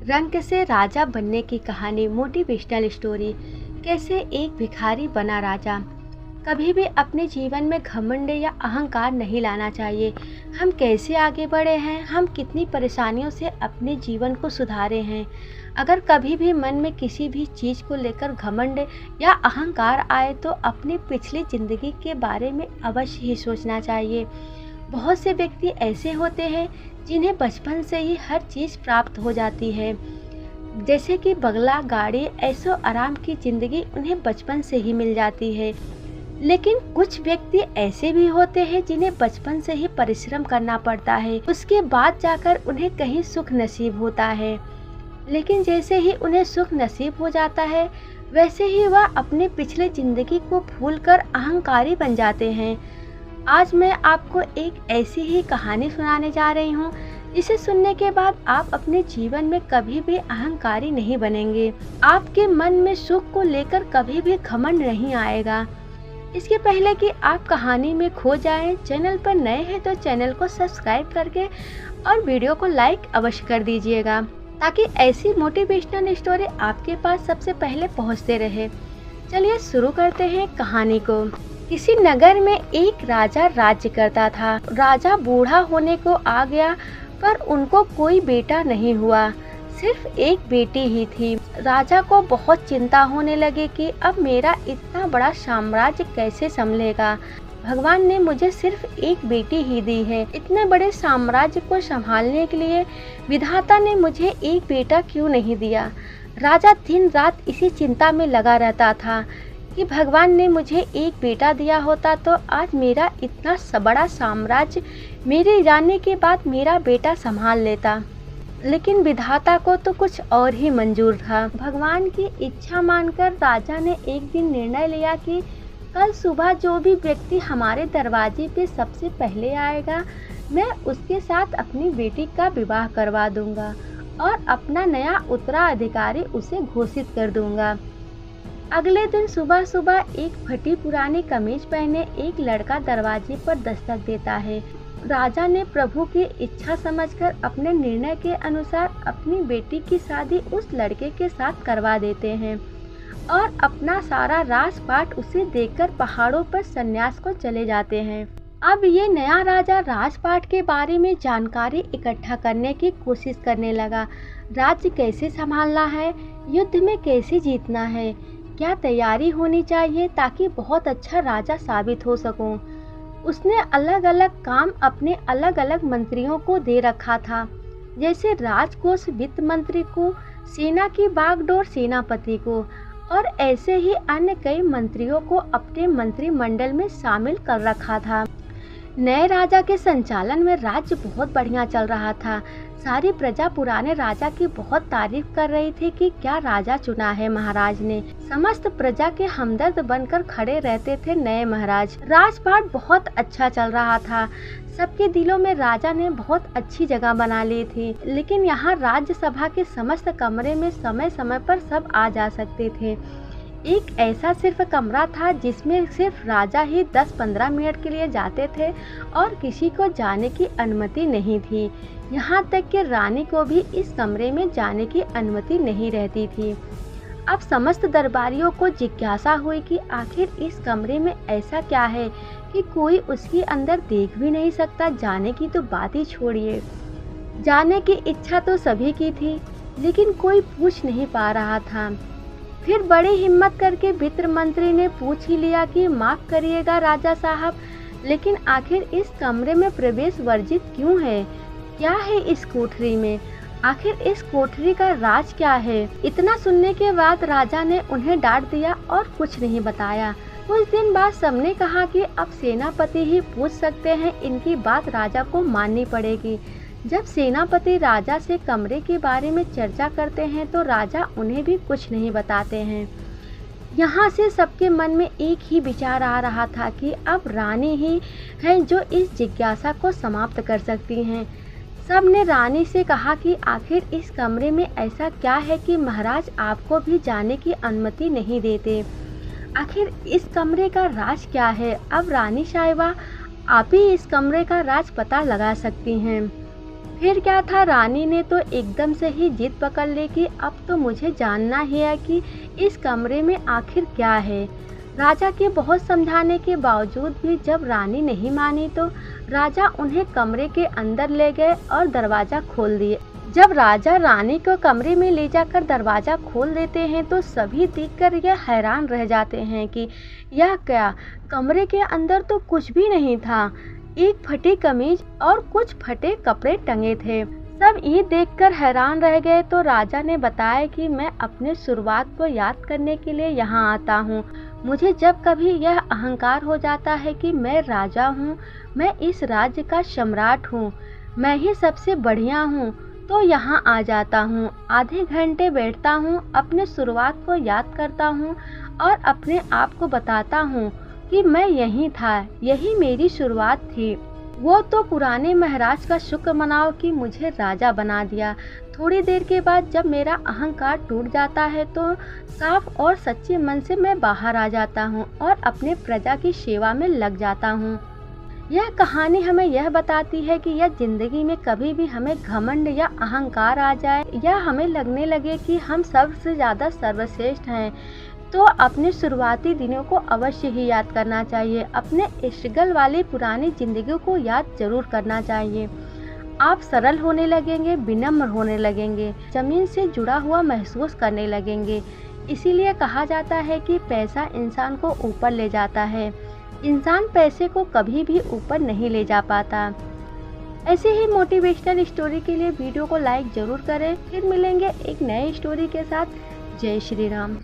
रंक से राजा बनने की कहानी, मोटिवेशनल स्टोरी। कैसे एक भिखारी बना राजा। कभी भी अपने जीवन में घमंड या अहंकार नहीं लाना चाहिए। हम कैसे आगे बढ़े हैं, हम कितनी परेशानियों से अपने जीवन को सुधारे हैं। अगर कभी भी मन में किसी भी चीज़ को लेकर घमंड या अहंकार आए तो अपनी पिछली ज़िंदगी के बारे में अवश्य ही सोचना चाहिए। बहुत से व्यक्ति ऐसे होते हैं जिन्हें बचपन से ही हर चीज़ प्राप्त हो जाती है, जैसे कि बंगला, गाड़ी, ऐशो आराम की ज़िंदगी उन्हें बचपन से ही मिल जाती है। लेकिन कुछ व्यक्ति ऐसे भी होते हैं जिन्हें बचपन से ही परिश्रम करना पड़ता है, उसके बाद जाकर उन्हें कहीं सुख नसीब होता है। लेकिन जैसे ही उन्हें सुख नसीब हो जाता है, वैसे ही वह अपने पिछले ज़िंदगी को भूलकर अहंकारी बन जाते हैं। आज मैं आपको एक ऐसी ही कहानी सुनाने जा रही हूँ, जिसे सुनने के बाद आप अपने जीवन में कभी भी अहंकारी नहीं बनेंगे। आपके मन में सुख को लेकर कभी भी घमंड नहीं आएगा। इसके पहले कि आप कहानी में खो जाएं, चैनल पर नए हैं तो चैनल को सब्सक्राइब करके और वीडियो को लाइक अवश्य कर दीजिएगा, ताकि ऐसी मोटिवेशनल स्टोरी आपके पास सबसे पहले पहुँचते रहे। चलिए शुरू करते हैं कहानी को। किसी नगर में एक राजा राज्य करता था। राजा बूढ़ा होने को आ गया, पर उनको कोई बेटा नहीं हुआ, सिर्फ एक बेटी ही थी। राजा को बहुत चिंता होने लगी कि अब मेरा इतना बड़ा साम्राज्य कैसे संभलेगा। भगवान ने मुझे सिर्फ एक बेटी ही दी है, इतने बड़े साम्राज्य को संभालने के लिए विधाता ने मुझे एक बेटा क्यों नहीं दिया। राजा दिन रात इसी चिंता में लगा रहता था कि भगवान ने मुझे एक बेटा दिया होता तो आज मेरा इतना बड़ा साम्राज्य मेरे जाने के बाद मेरा बेटा संभाल लेता। लेकिन विधाता को तो कुछ और ही मंजूर था। भगवान की इच्छा मानकर राजा ने एक दिन निर्णय लिया कि कल सुबह जो भी व्यक्ति हमारे दरवाजे पे सबसे पहले आएगा, मैं उसके साथ अपनी बेटी का विवाह करवा दूंगा और अपना नया उत्तराधिकारी उसे घोषित कर दूंगा। अगले दिन सुबह सुबह एक फटी पुरानी कमीज पहने एक लड़का दरवाजे पर दस्तक देता है। राजा ने प्रभु की इच्छा समझकर अपने निर्णय के अनुसार अपनी बेटी की शादी उस लड़के के साथ करवा देते हैं और अपना सारा राजपाट उसे देकर पहाड़ों पर सन्यास को चले जाते हैं। अब ये नया राजा राजपाट के बारे में जानकारी इकट्ठा करने की कोशिश करने लगा। राज्य कैसे संभालना है, युद्ध में कैसे जीतना है, क्या तैयारी होनी चाहिए ताकि बहुत अच्छा राजा साबित हो सकूं। उसने अलग अलग काम अपने अलग अलग मंत्रियों को दे रखा था, जैसे राजकोष वित्त मंत्री को, सेना की बागडोर सेनापति को और ऐसे ही अन्य कई मंत्रियों को अपने मंत्रिमंडल में शामिल कर रखा था। नए राजा के संचालन में राज्य बहुत बढ़िया चल रहा था। सारी प्रजा पुराने राजा की बहुत तारीफ कर रही थी कि क्या राजा चुना है महाराज ने। समस्त प्रजा के हमदर्द बनकर खड़े रहते थे नए महाराज। राजपाट बहुत अच्छा चल रहा था। सबके दिलों में राजा ने बहुत अच्छी जगह बना ली थी। लेकिन यहाँ राज्यसभा के समस्त कमरे में समय समय पर सब आ जा सकते थे। एक ऐसा सिर्फ कमरा था जिसमें सिर्फ राजा ही 10-15 मिनट के लिए जाते थे और किसी को जाने की अनुमति नहीं थी। यहाँ तक कि रानी को भी इस कमरे में जाने की अनुमति नहीं रहती थी। अब समस्त दरबारियों को जिज्ञासा हुई कि आखिर इस कमरे में ऐसा क्या है कि कोई उसके अंदर देख भी नहीं सकता। जाने की तो बात ही छोड़िए, जाने की इच्छा तो सभी की थी, लेकिन कोई पूछ नहीं पा रहा था। फिर बड़ी हिम्मत करके वित्त मंत्री ने पूछ ही लिया कि माफ़ करिएगा राजा साहब, लेकिन आखिर इस कमरे में प्रवेश वर्जित क्यों है? क्या है इस कोठरी में? आखिर इस कोठरी का राज क्या है? इतना सुनने के बाद राजा ने उन्हें डांट दिया और कुछ नहीं बताया। कुछ दिन बाद सबने कहा कि अब सेनापति ही पूछ सकते हैं, इनकी बात राजा को माननी पड़ेगी। जब सेनापति राजा से कमरे के बारे में चर्चा करते हैं तो राजा उन्हें भी कुछ नहीं बताते हैं। यहाँ से सबके मन में एक ही विचार आ रहा था कि अब रानी ही हैं जो इस जिज्ञासा को समाप्त कर सकती हैं। सब ने रानी से कहा कि आखिर इस कमरे में ऐसा क्या है कि महाराज आपको भी जाने की अनुमति नहीं देते। आखिर इस कमरे का राज क्या है? अब रानी साहिबा, आप ही इस कमरे का राज पता लगा सकती हैं। फिर क्या था, रानी ने तो एकदम से ही जिद पकड़ ली कि अब तो मुझे जानना ही है कि इस कमरे में आखिर क्या है। राजा के बहुत समझाने के बावजूद भी जब रानी नहीं मानी तो राजा उन्हें कमरे के अंदर ले गए और दरवाज़ा खोल दिए। जब राजा रानी को कमरे में ले जाकर दरवाज़ा खोल देते हैं तो सभी देखकर यह हैरान रह जाते हैं कि यह क्या, कमरे के अंदर तो कुछ भी नहीं था। एक फटी कमीज और कुछ फटे कपड़े टंगे थे। सब ये देखकर हैरान रह गए तो राजा ने बताया कि मैं अपने शुरुआत को याद करने के लिए यहाँ आता हूँ। मुझे जब कभी यह अहंकार हो जाता है कि मैं राजा हूँ, मैं इस राज्य का सम्राट हूँ, मैं ही सबसे बढ़िया हूँ, तो यहाँ आ जाता हूँ। आधे घंटे बैठता हूँ, अपने शुरुआत को याद करता हूँ और अपने आप को बताता हूँ कि मैं यही था, यही मेरी शुरुआत थी। वो तो पुराने महाराज का शुक्र मनाओ कि मुझे राजा बना दिया। थोड़ी देर के बाद जब मेरा अहंकार टूट जाता है तो साफ और सच्चे मन से मैं बाहर आ जाता हूँ और अपने प्रजा की सेवा में लग जाता हूँ। यह कहानी हमें यह बताती है कि यह जिंदगी में कभी भी हमें घमंड या अहंकार आ जाए या हमें लगने लगे कि हम सबसे ज़्यादा सर्वश्रेष्ठ हैं, तो अपने शुरुआती दिनों को अवश्य ही याद करना चाहिए। अपने स्ट्रगल वाली पुरानी जिंदगी को याद जरूर करना चाहिए। आप सरल होने लगेंगे, विनम्र होने लगेंगे, जमीन से जुड़ा हुआ महसूस करने लगेंगे। इसीलिए कहा जाता है कि पैसा इंसान को ऊपर ले जाता है, इंसान पैसे को कभी भी ऊपर नहीं ले जा पाता। ऐसे ही मोटिवेशनल स्टोरी के लिए वीडियो को लाइक जरूर करें। फिर मिलेंगे एक नए स्टोरी के साथ। जय श्री राम।